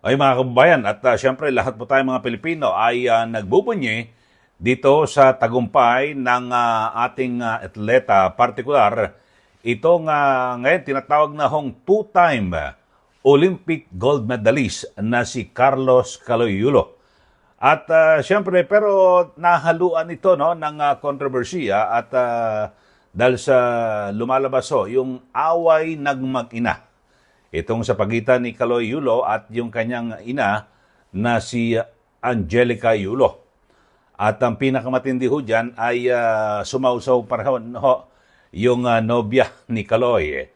Ay mga kababayan, at syempre lahat po tayo mga Pilipino ay nagbubunyi dito sa tagumpay ng ating atleta partikular. Itong ngayon tinatawag na hong two-time Olympic gold medalist na si Carlos Caloyulo. At syempre, pero nahaluan ito no, ng kontrobersiya at dahil sa lumalabas yung away ng mag-ina. Itong sa pagitan ni Kaloy Yulo at yung kanyang ina na si Angelica Yulo. At ang pinakamatindi ho dyan ay sumausaw parahon yung nobya ni Kaloy.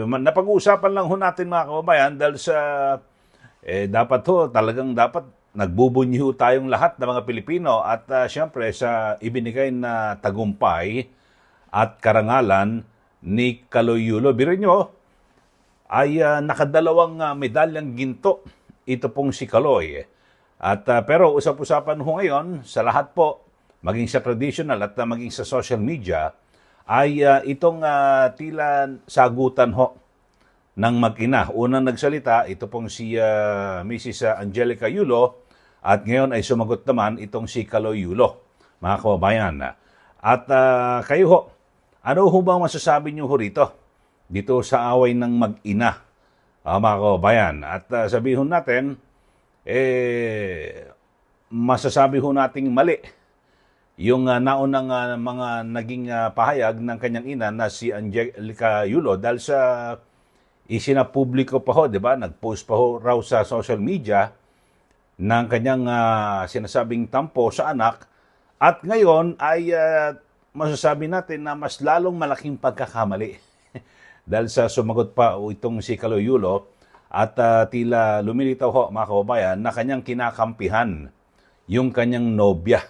Napag-uusapan lang ho natin mga kababayan dahil sa talagang dapat nagbubunyi ho tayong lahat ng mga Pilipino at syempre sa ibinigay na tagumpay at karangalan ni Kaloy Yulo. Biruin nyo, ay nakadalawang medalyang ginto ito pong si Kaloy. At pero usap-usapan ho ngayon sa lahat po, maging sa traditional at maging sa social media, ay itong tila sagutan ho ng mag-ina. Unang nagsalita, ito pong si Mrs. Angelica Yulo at ngayon ay sumagot naman itong si Kaloy Yulo, mga kababayan. At kayo ho, ano ho ba masasabi niyo ho rito? Dito sa away ng mag-ina, mga kababayan. At sabihin natin, masasabi ho nating mali yung naunang mga naging pahayag ng kanyang ina na si Angelica Yulo dahil sa isinapubliko pa ho, di ba? Nag-post pa ho raw sa social media ng kanyang sinasabing tampo sa anak at ngayon ay masasabi natin na mas lalong malaking pagkakamali. Dahil sa sumagot pa itong si Kaloy Yulo at tila lumilitaw ho mga kababayan na kanyang kinakampihan yung kanyang nobya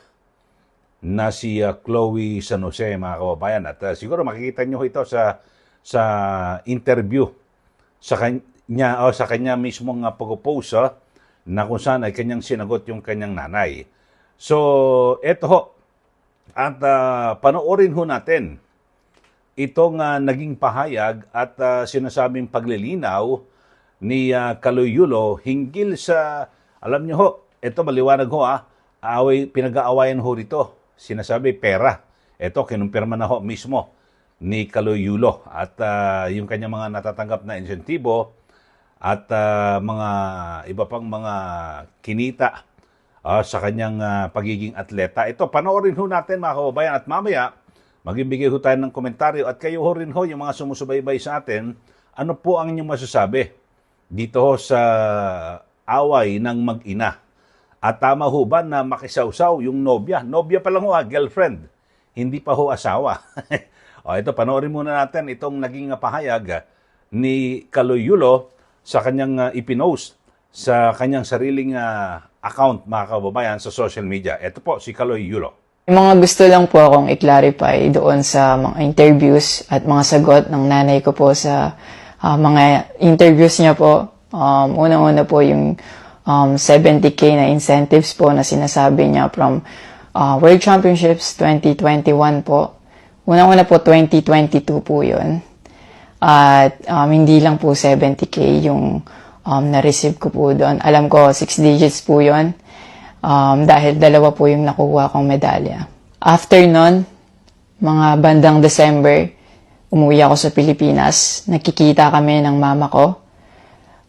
na si Chloe San Jose mga kababayan. At siguro makikita nyo ito sa interview sa kanya mismong pag-post na kung saan ay kanyang sinagot yung kanyang nanay. So eto ho at panoorin ho natin itong naging pahayag at sinasabing paglilinaw ni Kaloy Yulo hinggil sa, alam niyo ho, ito maliwanag ho pinag-aawayan ho rito, sinasabi pera. Ito, kinumpirma na ho mismo ni Kaloy Yulo at yung kanyang mga natatanggap na insentibo at mga iba pang mga kinita sa kanyang pagiging atleta. Ito, panoorin ho natin mga kababayan at mamaya, magbibigay ho tayo ng komentaryo at kayo ho rin ho, yung mga sumusubaybay sa atin, ano po ang inyong masasabi dito ho sa away ng mag-ina? At tama ho ba na makisawsaw yung nobya? Nobya pa lang ho girlfriend, hindi pa ho asawa. Ito, panoorin muna natin itong naging pahayag ni Kaloy Yulo sa kanyang ipinost sa kanyang sariling account mga kababayan sa social media. Ito po si Kaloy Yulo. Yung mga gusto lang po akong i-clarify doon sa mga interviews at mga sagot ng nanay ko po sa mga interviews niya po. Unang-una po yung 70K na incentives po na sinasabi niya from World Championships 2021 po. Unang-una po 2022 po yun. At hindi lang po 70K yung na-receive ko po doon. Alam ko 6 digits po yun. Dahil dalawa po yung nakuha kong medalya. After nun, mga bandang December, umuwi ako sa Pilipinas. Nakikita kami ng mama ko.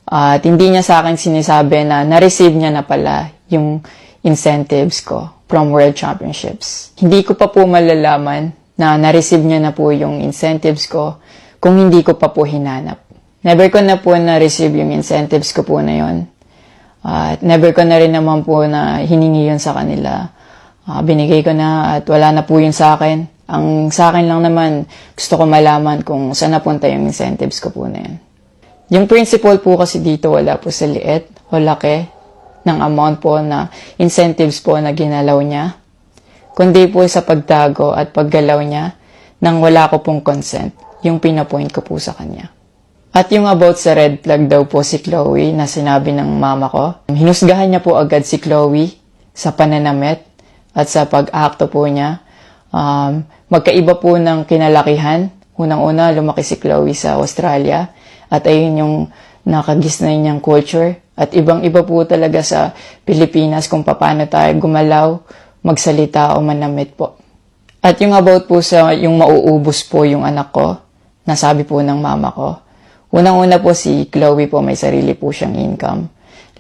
At hindi niya sa akin sinasabi na na-receive niya na pala yung incentives ko from World Championships. Hindi ko pa po malalaman na na-receive niya na po yung incentives ko kung hindi ko pa po hinanap. Never ko na po na-receive yung incentives ko po na yun. At never ko na rin naman po na hiningi yun sa kanila. Binigay ko na at wala na po yun sa akin. Ang sa akin lang naman, gusto ko malaman kung saan napunta yung incentives ko po na yun. Yung principle po kasi dito wala po sa liit o laki ng amount po na incentives po na ginalaw niya. Kundi po sa pagtago at paggalaw niya nang wala ko pong consent, yung pinapoint ko po sa kanya. At yung about sa red flag daw po si Chloe na sinabi ng mama ko, hinusgahan niya po agad si Chloe sa pananamit at sa pag-akto po niya. Magkaiba po ng kinalakihan. Unang-una, lumaki si Chloe sa Australia at ayun yung nakagisnay niyang culture At ibang-iba po talaga sa Pilipinas kung paano tayo gumalaw, magsalita o manamit po. At yung about po sa yung mauubos po yung anak ko, nasabi po ng mama ko. Unang-una po si Chloe po, may sarili po siyang income.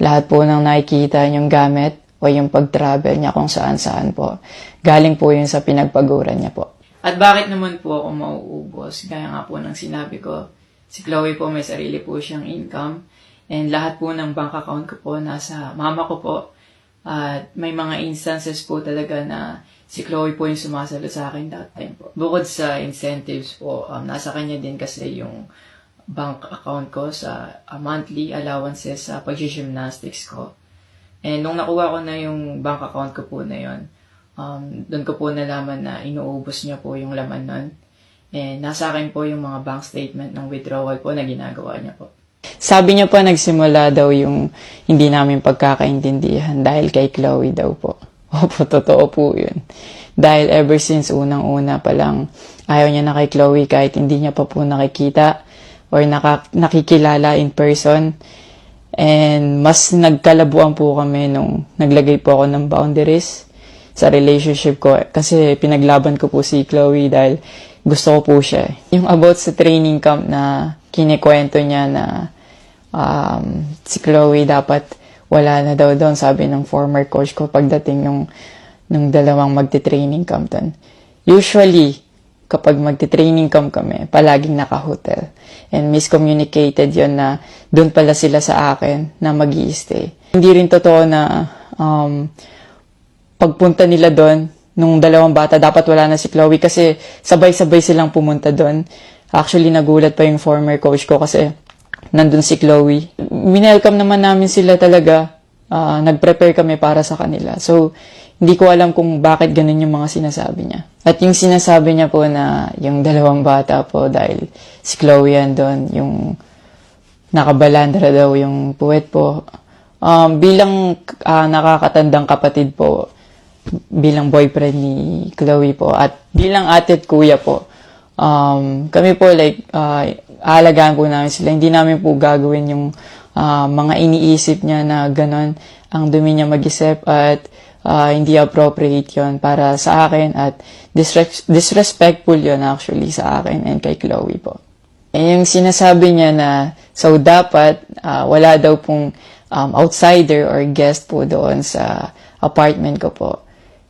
Lahat po ng nakikita niyong gamit o yung pag-travel niya kung saan-saan po. Galing po yun sa pinagpaguran niya po. At bakit naman po ako mauubos? Gaya nga po ng sinabi ko, si Chloe po may sarili po siyang income. And lahat po ng bank account ko po nasa mama ko po. At may mga instances po talaga na si Chloe po yung sumasalo sa akin that time po. Bukod sa incentives po, nasa kanya din kasi yung bank account ko sa monthly allowances sa pag-gymnastics ko. And nung nakuha ko na yung bank account ko po na yun, doon ko po nalaman na inuubos niya po yung laman nun. And nasa akin po yung mga bank statement ng withdrawal po na ginagawa niya po. Sabi niya po nagsimula daw yung hindi namin pagkakaintindihan dahil kay Chloe daw po. Opo, totoo po yun. Dahil ever since unang-una pa lang, ayaw niya na kay Chloe kahit hindi niya pa po nakikita or nakikilala in person. And mas nagkalabuan po kami nung naglagay po ako ng boundaries sa relationship ko. Kasi pinaglaban ko po si Chloe dahil gusto ko po siya. Yung about sa training camp na kinikwento niya na si Chloe dapat wala na daw doon, sabi ng former coach ko pagdating nung dalawang magte-training camp doon. Usually, kapag magte-training camp kami, palaging naka-hotel. And miscommunicated yon na doon pala sila sa akin na mag-i-stay. Hindi rin totoo na pagpunta nila doon, nung dalawang bata, dapat wala na si Chloe kasi sabay-sabay silang pumunta doon. Actually, nagulat pa yung former coach ko kasi nandun si Chloe. Winelcome naman namin sila talaga. Nag-prepare kami para sa kanila. So, hindi ko alam kung bakit ganun yung mga sinasabi niya. At yung sinasabi niya po na yung dalawang bata po dahil si Chloe yan doon, yung nakabalandra daw yung puwet po. Bilang nakakatandang kapatid po, bilang boyfriend ni Chloe po, at bilang ate at kuya po, kami po aalagaan po namin sila. Hindi namin po gagawin yung mga iniisip niya na ganon ang dumi niya mag-isip at hindi appropriate yon para sa akin at disrespectful yon actually sa akin and kay Chloe po. E yung sinasabi niya na so dapat wala daw pong outsider or guest po doon sa apartment ko po.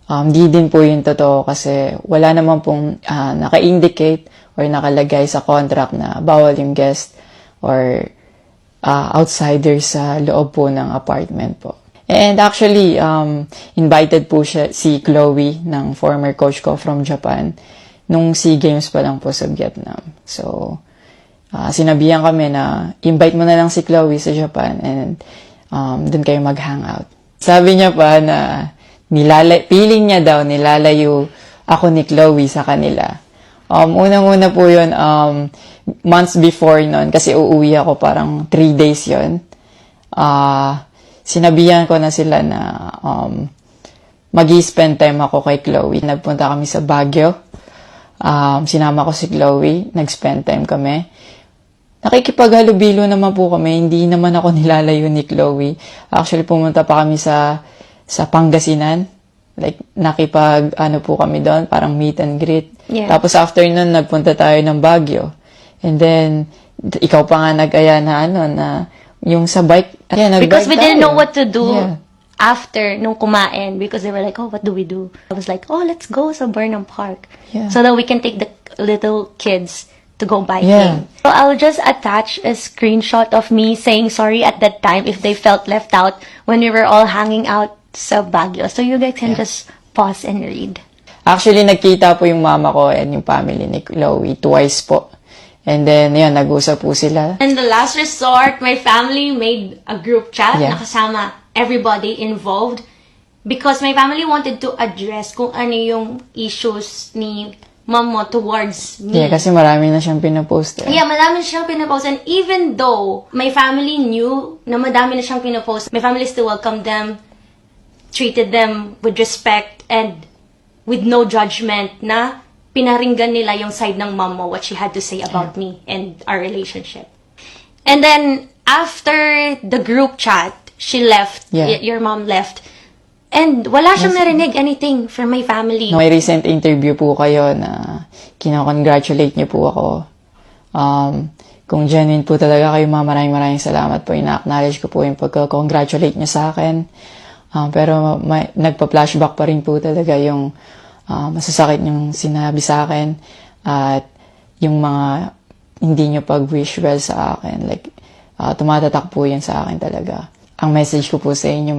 Di din po yung totoo kasi wala naman pong naka-indicate or nakalagay sa contract na bawal yung guest or outsider sa loob po ng apartment po. And actually, invited po si Chloe ng former coach ko from Japan nung SEA Games pa lang po sa Vietnam. So, sinabihan kami na invite mo na lang si Chloe sa Japan and dun kayo mag-hangout. Sabi niya pa na feeling niya daw, nilalayo ako ni Chloe sa kanila. Unang-una po yun, months before nun, kasi uuwi ako parang 3 days yun. Sinabihan ko na sila na mag-i-spend time ako kay Chloe. Nagpunta kami sa Baguio. Sinama ko si Chloe, nag-spend time kami. Nakikipaghalubilo naman po kami, hindi naman ako nilalayo ni Chloe. Actually, pumunta pa kami sa Pangasinan. Like, po kami doon, parang meet and greet. Yeah. Tapos after nun, nagpunta tayo ng Baguio. And then, ikaw pa nga nag-aya na yung sa bike. Because we didn't know what to do after nung kumain. Because they were like, oh, what do we do? I was like, oh, let's go sa Burnham Park. Yeah. So that we can take the little kids to go biking. Yeah. So I'll just attach a screenshot of me saying sorry at that time if they felt left out when we were all hanging out sa Baguio. So you guys can just pause and read. Actually, nagkita po yung mama ko and yung family ni Chloe twice po. And then, yun, nag-usap po sila. In the last resort, my family made a group chat na kasama everybody involved because my family wanted to address kung ano yung issues ni mama towards me. Yeah, kasi marami na siyang pinapost. Yeah, marami na siyang pinapost. And even though my family knew na madami na siyang pinapost, my family still welcomed them, treated them with respect and with no judgment na pinaringgan nila yung side ng mom mo, what she had to say about me and our relationship. And then, after the group chat, she left. Yeah. Your mom left. And wala siyang narinig anything from my family. May recent interview po kayo na kinakongratulate niyo po ako. Kung genuine po talaga kayo, maraming salamat po. Ina-acknowledge ko po yung pagka-congratulate niyo sa akin. Pero nagpa-flashback pa rin po talaga yung masasakit yung sinabi sa akin at yung mga hindi niyo pag-wish well sa akin. Like, tumatatak po yan sa akin talaga. Ang message ko po sa inyo,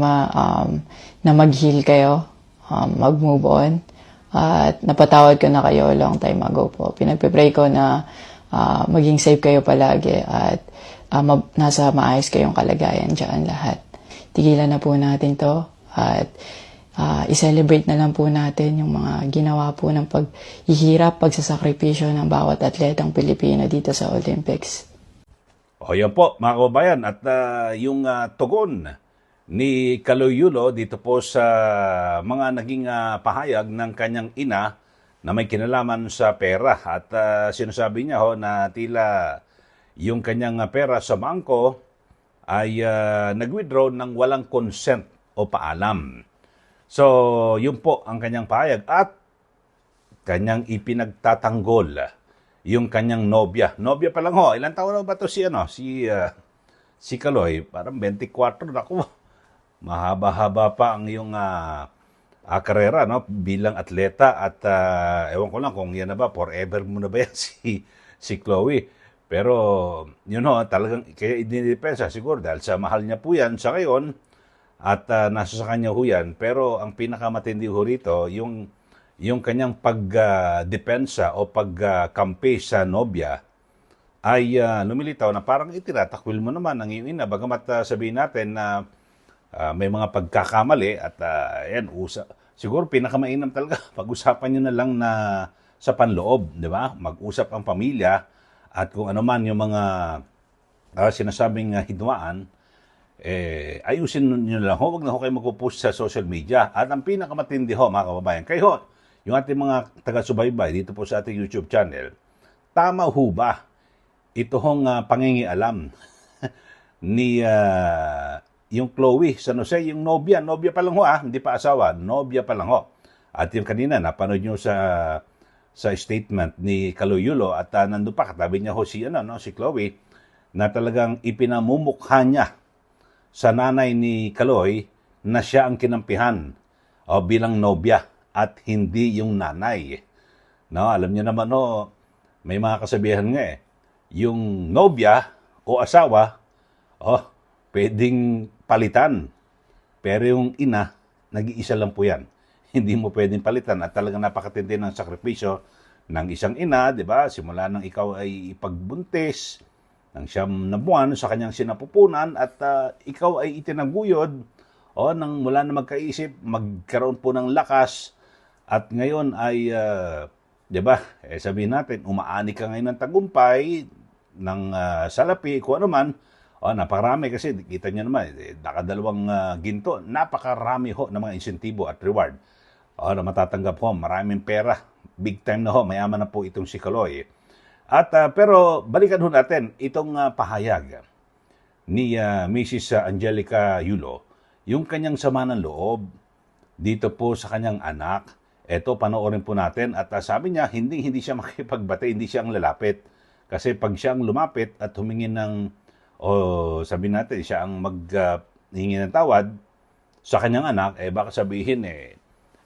na mag-heal kayo, mag-move on, at napatawad ko na kayo long time ago po. Pinagpe-pray ko na maging safe kayo palagi at nasa maayos kayong kalagayan dyan lahat. Tigilan na po natin to at i-celebrate na lang po natin yung mga ginawa po ng paghihirap, pagsasakripisyo ng bawat atletang Pilipino dito sa Olympics. O yan po, mga kababayan, at yung tugon ni Kaloy Yulo dito po sa mga naging pahayag ng kanyang ina na may kinalaman sa pera. At sinasabi niya na tila yung kanyang pera sa bangko ay nag-withdraw ng walang consent o paalam. So, yun po ang kanyang pahayag at kanyang ipinagtatanggol yung kanyang nobya. Nobya pa lang ilang taon na ba ito si Kaloy? Parang 24, naku. Mahaba-haba pa ang iyong karera bilang atleta at ewan ko lang kung yan na ba, forever mo na ba yan si Chloe. Pero yun talagang kaya idinidepensa siguro dahil sa mahal niya po yan sa ngayon at nasa sa kanya ho yan. Pero ang pinakamatindi ho rito, yung kanyang pagdepensa o pagkampi sa nobya ay lumilitaw na parang itinatakwil mo naman ang iyong ina. Bagamat sabihin natin na may mga pagkakamali at siguro pinakamainam talaga pag-usapan nyo na lang na sa panloob, di ba? Mag-usap ang pamilya at kung ano man yung mga sinasabing hidwaan, ayusin nyo na lang. Huwag na kayo mag-post sa social media. At ang pinakamatindi mga kababayan, kayo, yung ating mga taga-subaybay dito po sa ating YouTube channel, tama ho ba ito pangingialam ni yung Chloe sa Jose, yung nobya pa lang hindi pa asawa, nobya pa lang At yung kanina, napanood nyo sa statement ni Kaloy Yulo at nandun pa, katabi niya si Chloe, na talagang ipinamumukha niya sa nanay ni Kaloy na siya ang kinampihan bilang nobya at hindi yung nanay. Alam niyo naman may mga kasabihan nga yung nobya o asawa, pwedeng palitan. Pero yung ina, nag-iisa lang po yan. Hindi mo pwedeng palitan at talagang napakatindi ng sakripisyo ng isang ina, di ba? Simula nang ikaw ay ipagbuntis ng 9 na buwan sa kanyang sinapupunan at ikaw ay itinaguyod nang mula na magkaisip, magkaroon po ng lakas at ngayon ay, di ba? Sabihin natin, umaani ka ngayon ng tagumpay, ng salapi, kung ano man, napakarami kasi, kita nyo naman, nakadalawang ginto, napakarami ng mga insentibo at reward. Na matatanggap maraming pera, big time na mayaman na po itong si Kaloy. At pero balikan natin itong pahayag ni Mrs. Angelica Yulo, yung kanyang sama ng loob dito po sa kanyang anak. Ito, panoorin po natin at sabi niya, hindi siya makipagbate, hindi siya ang lalapit. Kasi pag siya ang lumapit at humingi ng sabi natin, siya ang maghingi ng tawad sa kanyang anak, baka sabihin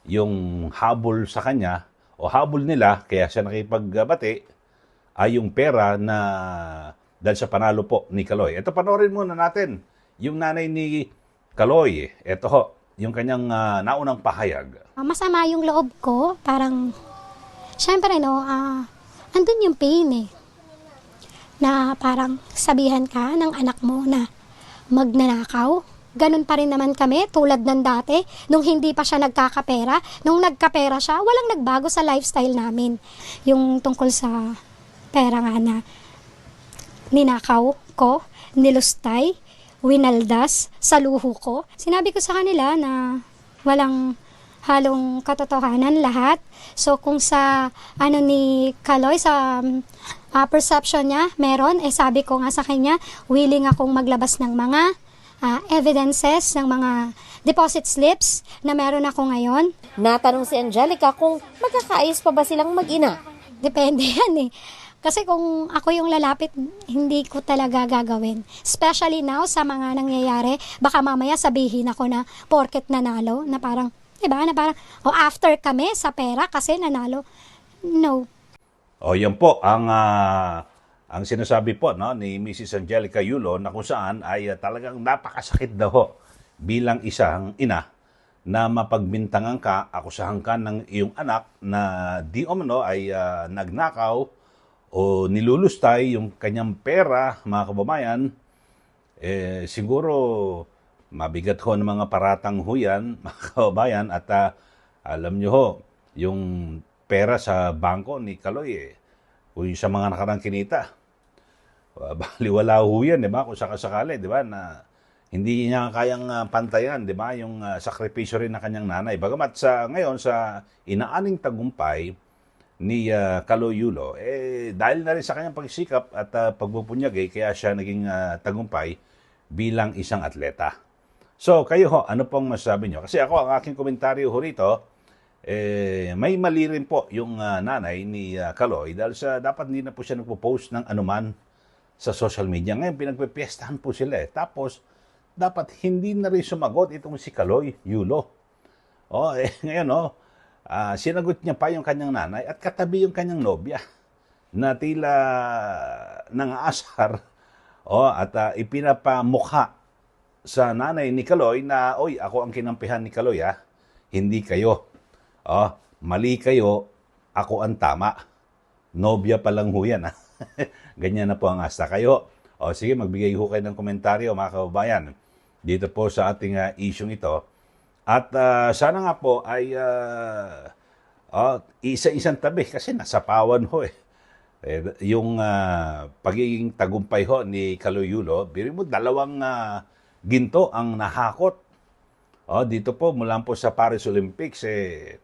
yung habol sa kanya o habol nila, kaya siya nakipagbati, ay yung pera na dahil sa panalo po ni Kaloy. Ito, panoorin muna natin yung nanay ni Kaloy. Ito yung kanyang naunang pahayag. Masama yung loob ko, parang, syempre andun yung pain na parang sabihan ka ng anak mo na magnanakaw. Ganun pa rin naman kami, tulad ng dati, nung hindi pa siya nagkakapera. Nung nagkapera siya, walang nagbago sa lifestyle namin. Yung tungkol sa pera nga na ninakaw ko, nilustay, winaldas sa luho ko. Sinabi ko sa kanila na walang halong katotohanan lahat. So kung sa ano ni Kaloy sa perception niya meron, sabi ko nga sa kanya, willing akong maglabas ng mga evidences, ng mga deposit slips na meron ako ngayon. Natanong si Angelica kung magkakaayos pa ba silang mag-ina. Depende yan eh. Kasi kung ako yung lalapit, hindi ko talaga gagawin. Especially now sa mga nangyayari, baka mamaya sabihin ako na porket nanalo, na parang, diba, na parang, after kami sa pera kasi nanalo. No. O yan po ang sinasabi po, no, ni Mrs. Angelica Yulo, na kung saan ay talagang napakasakit daw ho bilang isang ina na mapagbintangan ka, akusahan ka ng iyong anak na di umano ay nagnakaw o nilulustay yung kanyang pera, mga kababayan. Siguro mabigat ho ng mga paratang huyan, mga kababayan, at alam nyo ho, yung pera sa bangko ni Kaloy, kung sa mga nakarang kinita, baliwala ho yan, di ba? Kung sakasakali, di ba, na hindi niya kayang pantayan, di ba, yung sakripisyo rin ng kanyang nanay. Bagamat ngayon sa inaaning tagumpay ni Kaloy Yulo, dahil na rin sa kanyang pagsikap at pagpupunyag, kaya siya naging tagumpay bilang isang atleta. So, kayo ho, ano pong masasabi nyo? Kasi ako, ang aking komentaryo ho rito, may mali rin po yung nanay ni Kaloy dahil dapat hindi na po siya nagpo-post ng anuman sa social media. Ngayon, pinagpipiestahan po sila Tapos, dapat hindi na rin sumagot itong si Kaloy Yulo. Ngayon, sinagot niya pa yung kanyang nanay at katabi yung kanyang nobya na tila nangaasar at ipinapamukha sa nanay ni Kaloy na, oy, ako ang kinampihan ni Kaloy, hindi kayo. Mali kayo, ako ang tama. Nobya pa lang ho yan. Ganyan na po ang asta kayo. Sige, magbigay ho kayo ng komentaryo, mga kababayan, dito po sa ating isyong ito. At sana nga po ay isa-isang tabi kasi nasapawan ho yung pagiging tagumpay ho ni Kaloy Yulo. Biro mo, 2 ginto ang nahakot. Dito po, mula po sa Paris Olympics,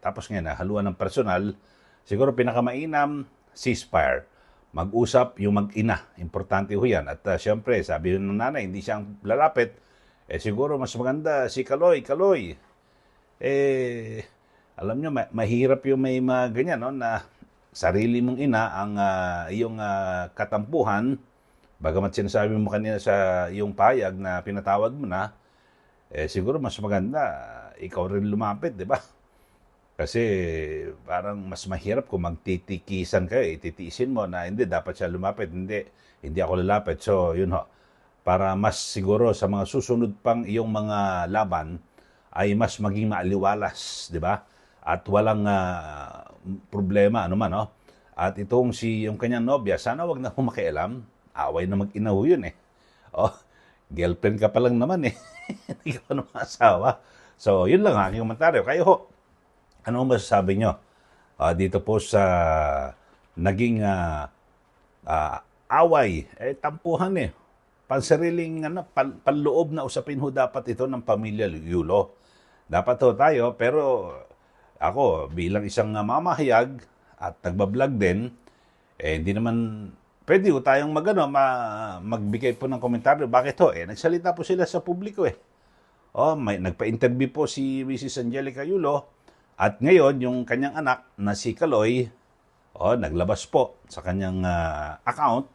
tapos ngayon, haluan ng personal, siguro pinakamainam, ceasefire. Mag-usap yung mag-ina. Importante ho yan. At siyempre, sabi ng nanay, hindi siyang lalapit. Siguro mas maganda si Kaloy. Alam nyo, mahirap yung may mga ganyan, no, na sarili mong ina ang iyong katampuhan. Bagamat sinasabi mo kanina sa iyong payag na pinatawad mo na, siguro mas maganda, ikaw rin lumapit, di ba? Kasi parang mas mahirap kung magtitikisan kayo, ititiisin mo na hindi, dapat siya lumapit, hindi ako lalapit. So, yun ho, para mas siguro sa mga susunod pang iyong mga laban, ay mas maging maaliwalas, di ba? At walang problema, ano man, no? At itong yung kanyang nobya, sana wag na makialam. Away na mag-ina ho yun girlfriend ka pa lang naman Hindi ka pa naman asawa. So, yun lang aking komentaryo. Kayo ho, ano masasabi nyo dito po sa naging away, tampuhan pansariling panloob na usapin ho dapat ito ng pamilya Yulo. Dapat ho tayo, pero ako bilang isang mamahayag at nagbablog din, hindi naman pwede ho tayong magbigay po ng komentaryo. Bakit ho? Nagsalita po sila sa publiko nagpa-interview po si Mrs. Angelica Yulo at ngayon yung kanyang anak na si Kaloy, naglabas po sa kanyang account,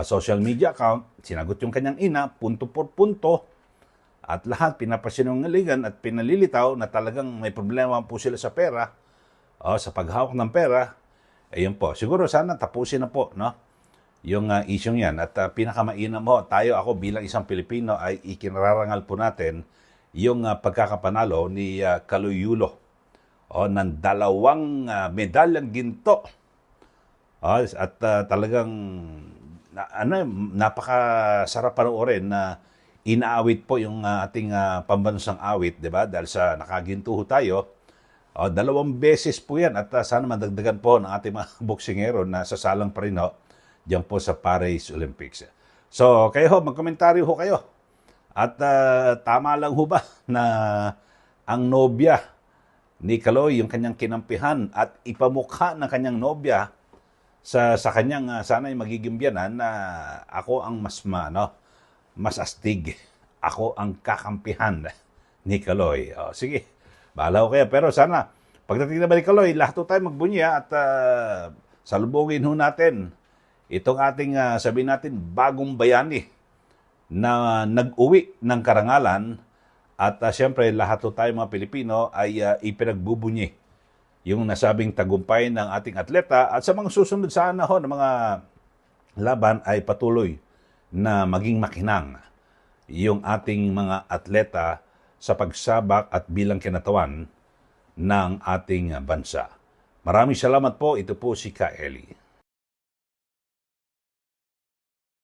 social media account, sinagot yung kanyang ina, punto por punto, at lahat pinapasinungalingan at pinalilitaw na talagang may problema po sila sa pera, sa paghawak ng pera. Ayun po, siguro sana tapusin na po, no? Yung isyong yan. At pinakamainam mo, ako bilang isang Pilipino ay ikinararangal po natin yung pagkakapanalo ni Kaloy Yulo ng 2 medalyang ginto. At talagang napakasarap panoorin na inaawit po yung ating pambansang awit, di ba? Dahil sa nakaginto tayo, 2 beses po yan at sana madagdagan po ng ating mga boksingero na sasalang pa rin diyan po sa Paris Olympics. So, kayo magkomentaryo kayo. At tama lang ba na ang nobya ni Kaloy yung kanyang kinampihan at ipamukha ng kanyang nobya sa kanyang sana'y magiging biyanan na ako ang mas astig. Ako ang kakampihan ni Kaloy. O, sige, bahala ko kaya. Pero sana, pagdating naman ni Kaloy, lahat tayo magbunya at salubungin ho natin itong ating, sabihin natin, bagong bayani na nag-uwi ng karangalan. At siyempre, lahat tayo mga Pilipino ay ipinagbubunyi yung nasabing tagumpay ng ating atleta. At sa mga susunod sana ho ng mga laban ay patuloy na maging makinang yung ating mga atleta sa pagsabak at bilang kinatawan ng ating bansa. Maraming salamat po. Ito po si Ka Eli.